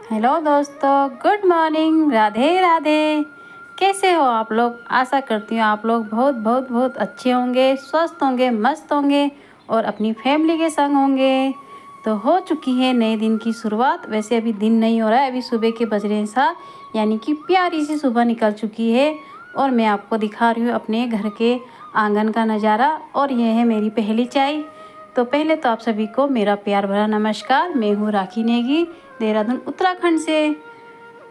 Hello दोस्तों, good morning, Radhe Radhe. कैसे हो आप लोग? आशा करती हूँ आप लोग बहुत बहुत बहुत अच्छे होंगे, स्वस्थ होंगे, मस्त होंगे और अपनी फैमिली के संग होंगे। तो हो चुकी है नए दिन की शुरुआत। वैसे अभी दिन नहीं हो रहा है, अभी सुबह के बज रहे हैं 7, यानी कि प्यारी सी सुबह निकल चुकी है। और मैं आपको दिखा रही हूँ अपने घर के आंगन का नज़ारा। और यह है मेरी पहली चाय। तो पहले तो आप सभी को मेरा प्यार भरा नमस्कार। मैं हूँ राखी नेगी, देहरादून उत्तराखंड से।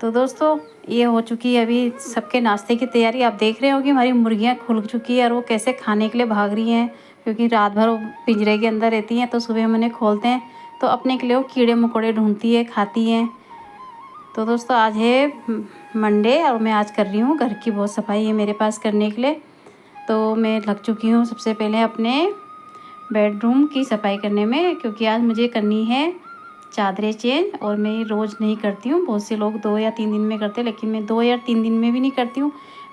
तो दोस्तों, ये हो चुकी है अभी सबके नाश्ते की तैयारी। आप देख रहे हो कि हमारी मुर्गियाँ खुल चुकी है और वो कैसे खाने के लिए भाग रही हैं, क्योंकि रात भर वो पिंजरे के अंदर रहती हैं। तो सुबह हम उन्हें खोलते हैं तो अपने के लिए वो कीड़े मकोड़े ढूंढती है, खाती हैं। तो दोस्तों, आज है मंडे और मैं आज कर रही हूँ घर की बहुत सफाई है मेरे पास करने के लिए। तो मैं लग चुकी हूँ सबसे पहले अपने बेडरूम की सफाई करने में, क्योंकि आज मुझे करनी है चादरें चेंज। और मैं रोज़ नहीं करती हूँ, बहुत से लोग 2 या 3 दिन में करते हैं, लेकिन मैं 2 या 3 दिन में भी नहीं करती हूँ।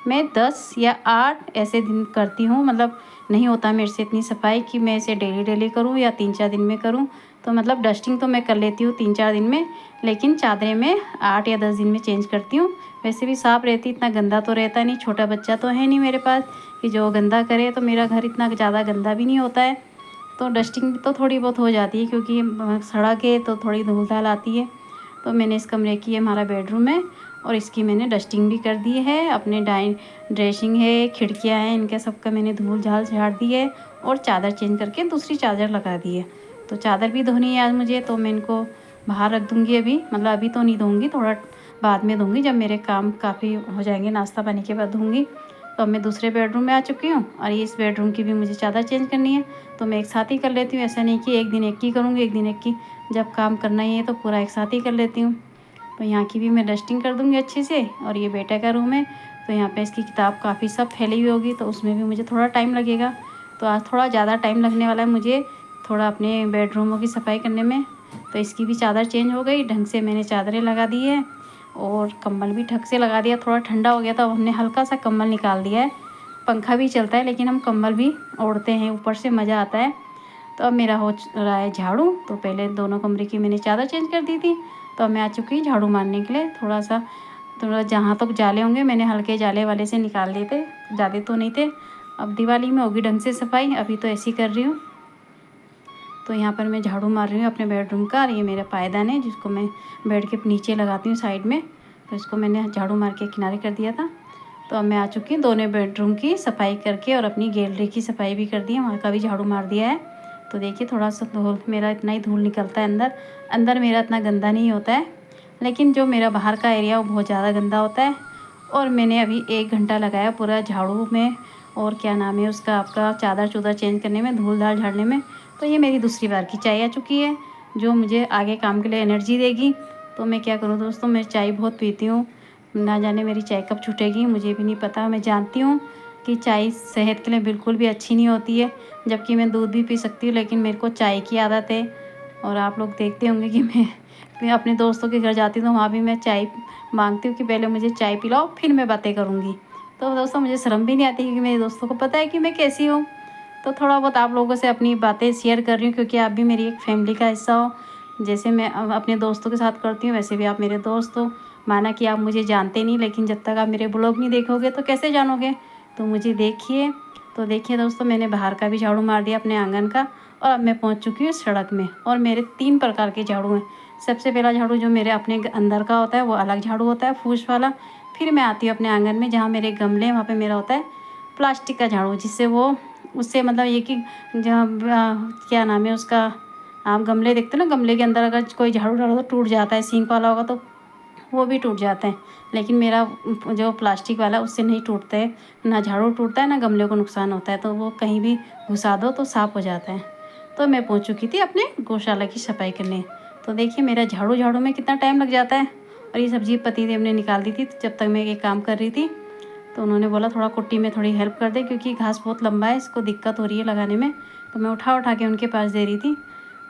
मैं 10 या 8 ऐसे दिन करती हूँ। मतलब नहीं होता मेरे से इतनी सफाई कि मैं इसे डेली डेली करूँ या 3-4 दिन में करूँ। तो मतलब डस्टिंग तो मैं कर लेती हूँ 3-4 दिन में, लेकिन चादरें मैं 8 या 10 दिन में चेंज करती हूँ। वैसे भी साफ़ रहती, इतना गंदा तो रहता नहीं। छोटा बच्चा तो है नहीं मेरे पास कि जो गंदा करे। तो मेरा घर इतना ज़्यादा गंदा भी नहीं होता है। तो डस्टिंग तो थोड़ी बहुत हो जाती है, क्योंकि सड़क है तो थोड़ी धूल धाल आती है। तो मैंने इस कमरे की, हमारा बेडरूम है और इसकी मैंने डस्टिंग भी कर दी है। अपने ड्रेसिंग है, खिड़कियां हैं, इनके सबका मैंने धूल झाल झाड़ दी है और चादर चेंज करके दूसरी चादर लगा दी है। तो चादर भी धोनी है आज मुझे, तो मैं इनको बाहर रख दूँगी अभी। मतलब अभी तो नहीं धोऊँगी, थोड़ा बाद में धोऊँगी, जब मेरे काम काफ़ी हो जाएंगे, नाश्ता पानी के बाद धोऊँगी। तो अब मैं दूसरे बेडरूम में आ चुकी हूँ और इस बेडरूम की भी मुझे चादर चेंज करनी है। तो मैं एक साथ ही कर लेती हूँ, ऐसा नहीं कि एक दिन एक की करूँगी, एक दिन एक की। जब काम करना ही है तो पूरा एक साथ ही कर लेती हूँ। तो यहाँ की भी मैं डस्टिंग कर दूँगी अच्छे से। और ये बेटा का रूम है, तो यहाँ पे इसकी किताब काफ़ी सब फैली हुई होगी, तो उसमें भी मुझे थोड़ा टाइम लगेगा। तो आज थोड़ा ज़्यादा टाइम लगने वाला है मुझे, थोड़ा अपने बेडरूमों की सफाई करने में। तो इसकी भी चादर चेंज हो गई, ढंग से मैंने चादरें लगा दी है और कंबल भी ढंग से लगा दिया। थोड़ा ठंडा हो गया था, अब हमने हल्का सा कंबल निकाल दिया है। पंखा भी चलता है लेकिन हम कंबल भी ओढ़ते हैं, ऊपर से मज़ा आता है। तो अब मेरा हो रहा है झाड़ू। तो पहले दोनों कमरे की मैंने चादर चेंज कर दी थी, तो अब मैं आ चुकी हूँ झाड़ू मारने के लिए। थोड़ा जहाँ तक जाले होंगे मैंने हल्के जाले वाले से निकाल दिए थे, ज़्यादा तो नहीं थे। अब दिवाली में होगी ढंग से सफाई, अभी तो ऐसी कर रही हूँ। तो यहाँ पर मैं झाड़ू मार रही हूँ अपने बेडरूम का। और ये मेरा पायदान है जिसको मैं बेड के नीचे लगाती हूँ साइड में। तो इसको मैंने झाड़ू मार के किनारे कर दिया था। तो अब मैं आ चुकी हूँ दोनों बेडरूम की सफाई करके, और अपनी गैलरी की सफाई भी कर दी है, वहाँ का भी झाड़ू मार दिया है। तो देखिए थोड़ा सा धूल, मेरा इतना ही धूल निकलता है अंदर। अंदर मेरा इतना गंदा नहीं होता है, लेकिन जो मेरा बाहर का एरिया वो बहुत ज़्यादा गंदा होता है। और मैंने अभी 1 घंटा लगाया पूरा झाड़ू में, और क्या नाम है उसका, आपका चादर चूदर चेंज करने में, धूल धाल झाड़ने में। तो ये मेरी दूसरी बार की चाय आ चुकी है, जो मुझे आगे काम के लिए एनर्जी देगी। तो मैं क्या करूँ दोस्तों, मैं चाय बहुत पीती हूँ। ना जाने मेरी चाय कब छूटेगी, मुझे भी नहीं पता। मैं जानती हूँ कि चाय सेहत के लिए बिल्कुल भी अच्छी नहीं होती है, जबकि मैं दूध भी पी सकती हूँ, लेकिन मेरे को चाय की आदत है। और आप लोग देखते होंगे कि मैं अपने दोस्तों के घर जाती हूँ तो वहाँ भी मैं चाय मांगती हूँ कि पहले मुझे चाय पिलाओ, फिर मैं बातें करूँगी। तो दोस्तों, मुझे शर्म भी नहीं आती, क्योंकि मेरे दोस्तों को पता है कि मैं कैसी हूँ। तो थोड़ा बहुत आप लोगों से अपनी बातें शेयर कर रही हूँ, क्योंकि आप भी मेरी एक फैमिली का हिस्सा हो। जैसे मैं अपने दोस्तों के साथ करती हूँ, वैसे भी आप मेरे दोस्त हो। माना कि आप मुझे जानते नहीं, लेकिन जब तक आप मेरे ब्लॉग नहीं देखोगे तो कैसे जानोगे। तो मुझे देखिए। तो देखिए दोस्तों, मैंने बाहर का भी झाड़ू मार दिया अपने आंगन का, और अब मैं पहुंच चुकी हूँ सड़क में। और मेरे 3 प्रकार के झाड़ू हैं। सबसे पहला झाड़ू जो मेरे अपने अंदर का होता है वो अलग झाड़ू होता है, फूस वाला। फिर मैं आती हूँ अपने आंगन में, जहाँ मेरे गमले हैं वहाँ पे मेरा होता है प्लास्टिक का झाड़ू, जिससे वो उससे मतलब ये कि जहाँ क्या नाम है उसका, आप गमले देखते हो ना, गमले के अंदर अगर कोई झाड़ू डालो तो टूट जाता है, सिंक वाला होगा तो वो भी टूट जाते हैं। लेकिन मेरा जो प्लास्टिक वाला उससे नहीं टूटते हैं, ना झाड़ू टूटता है ना गमले को नुकसान होता है। तो वो कहीं भी घुसा दो तो साफ़ हो जाता है। तो मैं पहुंच चुकी थी अपने गौशाला की सफाई करने। तो देखिए मेरा झाड़ू में कितना टाइम लग जाता है। और ये सब्जी पतिदेव ने निकाल दी थी जब तक मैं ये काम कर रही थी। तो उन्होंने बोला थोड़ा कुट्टी में थोड़ी हेल्प कर दे, क्योंकि घास बहुत लंबा है, इसको दिक्कत हो रही है लगाने में। तो मैं उठा उठा के उनके पास दे रही थी।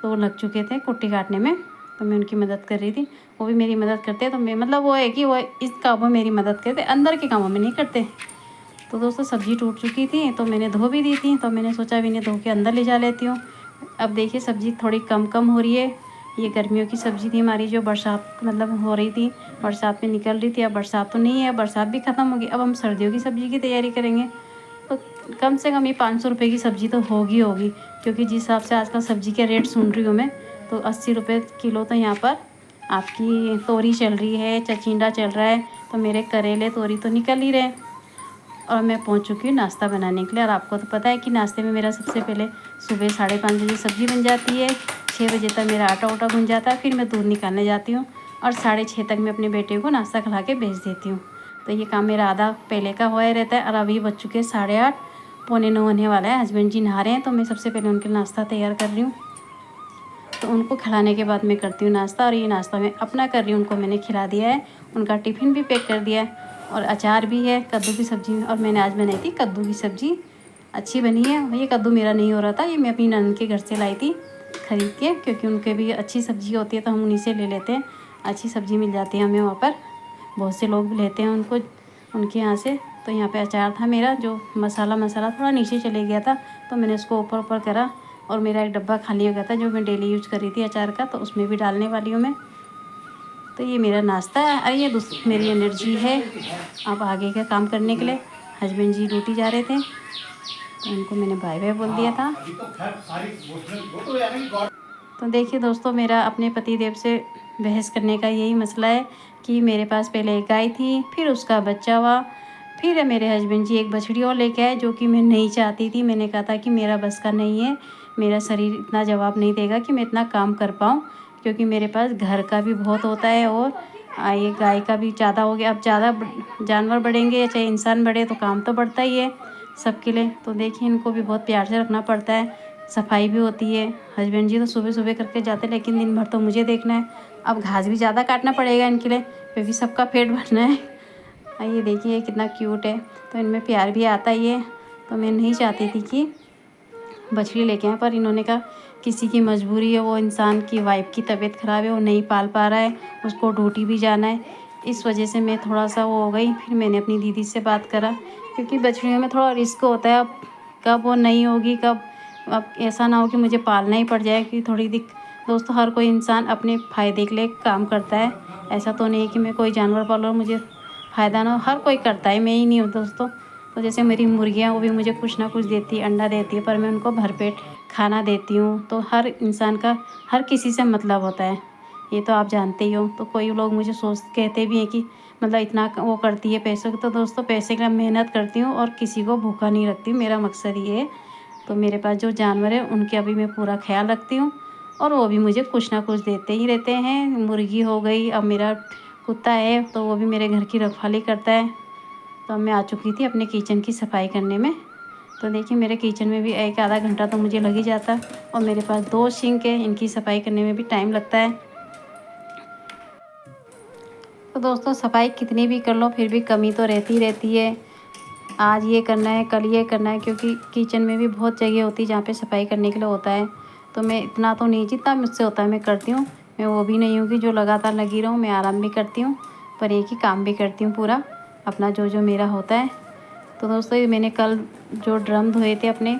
तो वो लग चुके थे कुट्टी काटने में, तो मैं उनकी मदद कर रही थी। वो भी मेरी मदद करते हैं। तो मैं मतलब वो है कि वो इस कामों में मेरी मदद करते, अंदर के कामों में नहीं करते। तो दोस्तों, सब्ज़ी टूट चुकी थी तो मैंने धो भी दी थी। तो मैंने सोचा भी इन्हें धो के अंदर ले जा लेती हूँ। अब देखिए सब्ज़ी थोड़ी कम कम हो रही है, ये गर्मियों की सब्ज़ी थी हमारी, जो बरसात मतलब हो रही थी, बरसात में निकल रही थी। अब बरसात तो नहीं है, बरसात भी ख़त्म हो गई। अब हम सर्दियों की सब्ज़ी की तैयारी करेंगे, तो कम से कम ये 500 रुपये की सब्ज़ी तो होगी, क्योंकि जिस हिसाब से आजकल सब्ज़ी के रेट सुन रही हूँ मैं, तो 80 रुपये किलो तो यहाँ पर आपकी तोरी चल रही है, चिचिंडा चल रहा है। तो मेरे करेले तोरी तो निकल ही रहे। और मैं पहुंच चुकी हूँ नाश्ता बनाने के लिए। और आपको तो पता है कि नाश्ते में मेरा सबसे पहले सुबह 5:30 बजे सब्ज़ी बन जाती है, 6 बजे तक मेरा आटा उटा गुन जाता है, फिर मैं दूध निकालने जाती हूँ और 6:30 तक मैं अपने बेटे को नाश्ता खिला के भेज देती हूँ। तो ये काम मेरा आधा पहले का हुआ ही रहता है। और अभी बज चुके 8:30, पौने 9 होने वाला है। हस्बैंड जी नहा रहे हैं, तो मैं सबसे पहले उनके नाश्ता तैयार कर रही हूँ। तो उनको खिलाने के बाद मैं करती हूँ नाश्ता। और ये नाश्ता मैं अपना कर रही हूँ, उनको मैंने खिला दिया है, उनका टिफ़िन भी पैक कर दिया है और अचार भी है, कद्दू की सब्ज़ी। और मैंने आज बनाई थी कद्दू की सब्ज़ी, अच्छी बनी है। ये कद्दू मेरा नहीं हो रहा था, ये मैं अपनी ननद के घर से लाई थी खरीद के, क्योंकि उनके भी अच्छी सब्ज़ी होती है, तो हम उन्हीं से ले लेते हैं। अच्छी सब्ज़ी मिल जाती है हमें वहाँ पर, बहुत से लोग लेते हैं उनको, उनके यहाँ से। तो यहाँ पे अचार था मेरा, जो मसाला थोड़ा नीचे चले गया था, तो मैंने उसको ऊपर करा। और मेरा एक डब्बा खाली हो गया था, जो मैं डेली यूज कर रही थी अचार का, तो उसमें भी डालने वाली हूँ मैं। तो ये मेरा नाश्ता है और ये मेरी एनर्जी है अब आगे का काम करने के लिए। हस्बैंड जी ड्यूटी जा रहे थे, तो उनको मैंने बाय बाय बोल दिया था। तो देखिए दोस्तों, मेरा अपने पति देव से बहस करने का यही मसला है कि मेरे पास पहले एक गाय थी, फिर उसका बच्चा हुआ, फिर मेरे हस्बैंड जी एक बछड़ी और लेके आए, जो कि मैं नहीं चाहती थी। मैंने कहा था कि मेरा बस का नहीं है, मेरा शरीर इतना जवाब नहीं देगा कि मैं इतना काम कर पाऊँ, क्योंकि मेरे पास घर का भी बहुत होता है और ये गाय का भी ज़्यादा हो गया। अब ज़्यादा जानवर बढ़ेंगे या चाहे इंसान बढ़े, तो काम तो बढ़ता ही है सबके लिए। तो देखिए, इनको भी बहुत प्यार से रखना पड़ता है, सफाई भी होती है। हस्बैंड जी तो सुबह सुबह करके जाते, लेकिन दिन भर तो मुझे देखना है। अब घास भी ज़्यादा काटना पड़ेगा इनके लिए, क्योंकि सबका पेट भरना है। ये देखिए कितना क्यूट है, तो इनमें प्यार भी आता ही है। तो मैं नहीं चाहती थी कि बछड़ी लेके आए, पर इन्होंने कहा किसी की मजबूरी है, वो इंसान की वाइफ की तबीयत ख़राब है, वो नहीं पाल पा रहा है, उसको ड्यूटी भी जाना है, इस वजह से मैं थोड़ा सा वो हो गई। फिर मैंने अपनी दीदी से बात करा, क्योंकि बछड़ियों में थोड़ा रिस्क होता है, अब कब वो नहीं होगी, कब अब ऐसा ना हो कि मुझे पालना ही पड़ जाए कि थोड़ी दोस्तों, हर कोई इंसान अपने फ़ायदे के लिए काम करता है। ऐसा तो नहीं कि मैं कोई जानवर पाल रहा हूँ मुझे फ़ायदा ना हो, हर कोई करता है, मैं ही नहीं हूँ दोस्तों। तो जैसे मेरी मुर्गियाँ, वो भी मुझे कुछ ना कुछ देती है, अंडा देती है, पर मैं उनको भरपेट खाना देती हूँ। तो हर इंसान का हर किसी से मतलब होता है, ये तो आप जानते ही हो। तो कोई लोग मुझे कहते भी हैं कि मतलब इतना वो करती है पैसों की। तो दोस्तों, पैसे के लिए मेहनत करती हूँ और किसी को भूखा नहीं रखती हूँ, मेरा मकसद ये है। तो मेरे पास जो जानवर है, उनके अभी मैं पूरा ख्याल रखती हूँ और वो भी मुझे कुछ ना कुछ देते ही रहते हैं। मुर्गी हो गई, अब मेरा कुत्ता है, तो वो भी मेरे घर की रखवाली करता है। तो मैं आ चुकी थी अपने किचन की सफाई करने में। तो देखिए, मेरे किचन में भी एक आधा घंटा तो मुझे लग ही जाता है, और मेरे पास 2 सिंक है, इनकी सफाई करने में भी टाइम लगता है। तो दोस्तों, सफाई कितनी भी कर लो, फिर भी कमी तो रहती है। आज ये करना है, कल ये करना है, क्योंकि किचन में भी बहुत जगह होती है जहाँ पे सफाई करने के लिए होता है। तो मैं इतना तो नहीं, जितना मुझसे होता है मैं करती हूँ। मैं वो भी नहीं हूँ कि जो लगातार लगी रहूँ, मैं आराम भी करती हूँ, पर एक ही काम भी करती हूँ पूरा अपना, जो मेरा होता है। तो दोस्तों, ये मैंने कल जो ड्रम धोए थे अपने,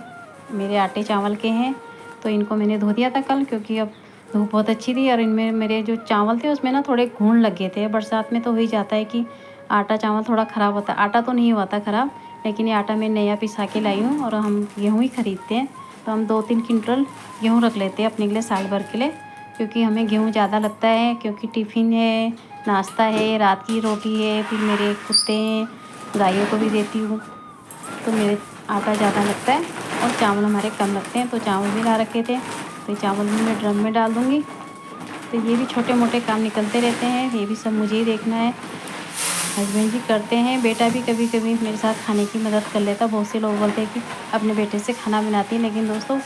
मेरे आटे चावल के हैं, तो इनको मैंने धो दिया था कल, क्योंकि अब धूप बहुत अच्छी थी। और इनमें मेरे जो चावल थे, उसमें ना थोड़े घून लग गए थे। बरसात में तो हो ही जाता है कि आटा चावल थोड़ा ख़राब होता है। आटा तो नहीं हुआ था ख़राब, लेकिन ये आटा मैं नया पिसा के लाई हूँ, और हम गेहूँ ही ख़रीदते हैं, तो हम 2-3 क्विंटल गेहूँ रख लेते हैं अपने के लिए साल भर के लिए, क्योंकि हमें गेहूँ ज़्यादा लगता है, क्योंकि टिफ़िन है, नाश्ता है, रात की रोटी है, फिर मेरे कुत्ते हैं, गायों को भी देती हूँ, तो मेरे आटा ज़्यादा लगता है। और चावल हमारे कम लगते हैं, तो चावल भी ला रखे थे, तो चावल भी मैं ड्रम में डाल दूँगी। तो ये भी छोटे मोटे काम निकलते रहते हैं, ये भी सब मुझे ही देखना है। हस्बैंड जी करते हैं, बेटा भी कभी कभी मेरे साथ खाने की मदद कर लेता। बहुत से लोग बोलते हैं कि अपने बेटे से खाना बनाती है, लेकिन दोस्तों,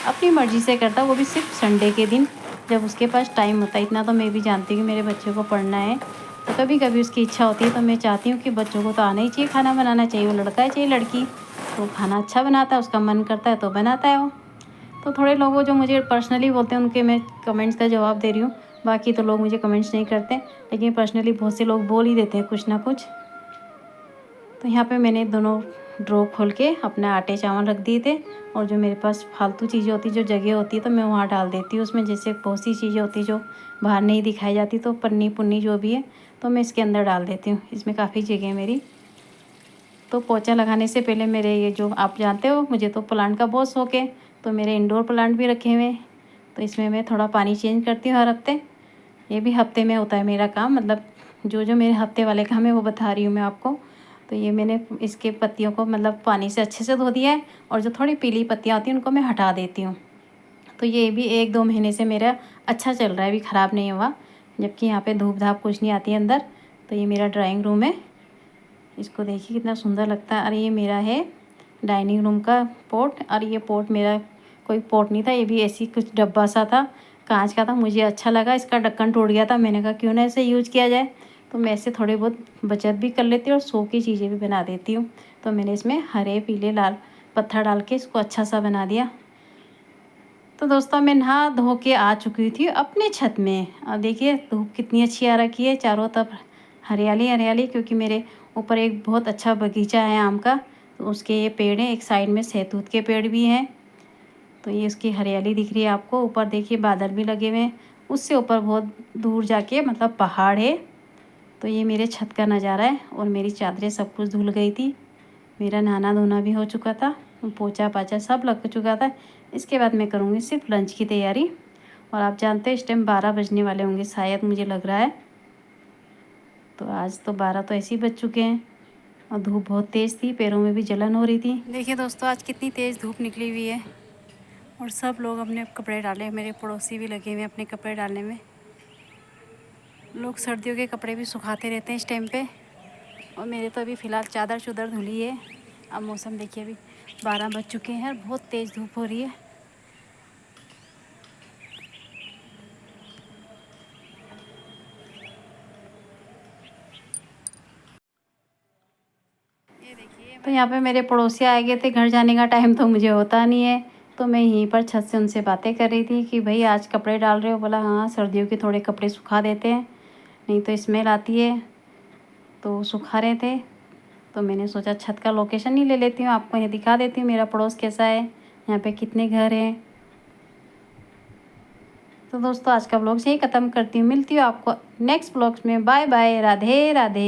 अपनी मर्ज़ी से करता, वो भी सिर्फ संडे के दिन, जब उसके पास टाइम होता है। इतना तो मैं भी जानती हूँ कि मेरे बच्चे को पढ़ना है, तो कभी कभी उसकी इच्छा होती है, तो मैं चाहती हूँ कि बच्चों को तो आना ही चाहिए खाना बनाना, चाहिए वो लड़का है चाहे लड़की, तो खाना अच्छा बनाता है, उसका मन करता है तो बनाता है वो। तो थोड़े लोग जो मुझे पर्सनली बोलते हैं, उनके मैं कमेंट्स का जवाब दे रही हूँ। बाकी तो लोग मुझे कमेंट्स नहीं करते, लेकिन पर्सनली बहुत से लोग बोल ही देते हैं कुछ ना कुछ। तो यहाँ पे मैंने दोनों ड्रॉ खोल के अपने आटे चावल रख दिए थे। और जो मेरे पास फालतू चीज़ें होती, जो जगह होती है, तो मैं वहाँ डाल देती हूँ उसमें। जैसे बहुत सी चीज़ें होती जो बाहर नहीं दिखाई जाती, तो पन्नी पुन्नी जो भी है तो मैं इसके अंदर डाल देती हूँ। इसमें काफ़ी जगह है मेरी। तो पोछा लगाने से पहले मेरे ये जो आप जानते हो, मुझे तो प्लांट का बहुत शौक है, तो मेरे इंडोर प्लांट भी रखे हुए हैं। तो इसमें मैं थोड़ा पानी चेंज करती हूँ हर हफ्ते। ये भी हफ्ते में होता है मेरा काम, मतलब जो जो मेरे हफ्ते वाले काम है वो बता रही हूँ मैं आपको। तो ये मैंने इसके पत्तियों को मतलब पानी से अच्छे से धो दिया है, और जो थोड़ी पीली पत्तियाँ होती हैं उनको मैं हटा देती हूँ। तो ये भी 1-2 महीने से मेरा अच्छा चल रहा है, अभी ख़राब नहीं हुआ। जबकि यहाँ पे धूप धाप कुछ नहीं आती है अंदर। तो ये मेरा ड्राइंग रूम है, इसको देखिए कितना सुंदर लगता है। और ये मेरा है डाइनिंग रूम का पॉट। और ये पॉट मेरा कोई पॉट नहीं था, ये भी ऐसी कुछ डब्बा सा था, कांच का था। मुझे अच्छा लगा, इसका ढक्कन टूट गया था, मैंने कहा क्यों ना इसे यूज़ किया जाए। तो मैं इससे थोड़ी बहुत बचत भी कर लेती हूँ और शो की चीज़ें भी बना देती हूँ। तो मैंने इसमें हरे पीले लाल पत्थर डाल के इसको अच्छा सा बना दिया। तो दोस्तों मैं नहा धो के आ चुकी थी अपने छत में, और देखिए धूप कितनी अच्छी आ रखी है, चारों तरफ हरियाली हरियाली। क्योंकि मेरे ऊपर एक बहुत अच्छा बगीचा है आम का, तो उसके ये पेड़ हैं, एक साइड में सहतूत के पेड़ भी हैं। तो ये उसकी हरियाली दिख रही है आपको। ऊपर देखिए बादल भी लगे हुए हैं, उससे ऊपर बहुत दूर जाके मतलब पहाड़ है। तो ये मेरे छत का नज़ारा है। और मेरी चादरें सब कुछ धुल गई थी, मेरा नहाना धोना भी हो चुका था, पोछा पाछा सब लग चुका था। इसके बाद मैं करूँगी सिर्फ लंच की तैयारी। और आप जानते हैं इस टाइम 12 बजने वाले होंगे शायद, मुझे लग रहा है। तो आज तो 12 तो ऐसे ही बज चुके हैं। और धूप बहुत तेज़ थी, पैरों में भी जलन हो रही थी। देखिए दोस्तों आज कितनी तेज़ धूप निकली हुई है, और सब लोग अपने कपड़े डाले, मेरे पड़ोसी भी लगे हुए हैं अपने कपड़े डालने में। लोग सर्दियों के कपड़े भी सुखाते रहते हैं इस टाइम पे। और मेरे तो अभी फ़िलहाल चादर चुदर धुली है। अब मौसम देखिए, अभी 12 बज चुके हैं और बहुत तेज़ धूप हो रही है। तो यहाँ पे मेरे पड़ोसी आ गए थे, घर जाने का टाइम तो मुझे होता नहीं है। तो मैं यहीं पर छत से उनसे बातें कर रही थी कि भाई आज कपड़े डाल रहे हो। बोला हाँ, सर्दियों के थोड़े कपड़े सुखा देते हैं, नहीं तो स्मेल आती है। तो सुखा रहे थे, तो मैंने सोचा छत का लोकेशन ही ले लेती हूँ, आपको ये दिखा देती हूँ मेरा पड़ोस कैसा है, यहाँ पे कितने घर हैं। तो दोस्तों आज का ब्लॉग से ही ख़त्म करती हूँ, मिलती हूँ आपको नेक्स्ट ब्लॉग्स में। Bye bye, Radhe Radhe.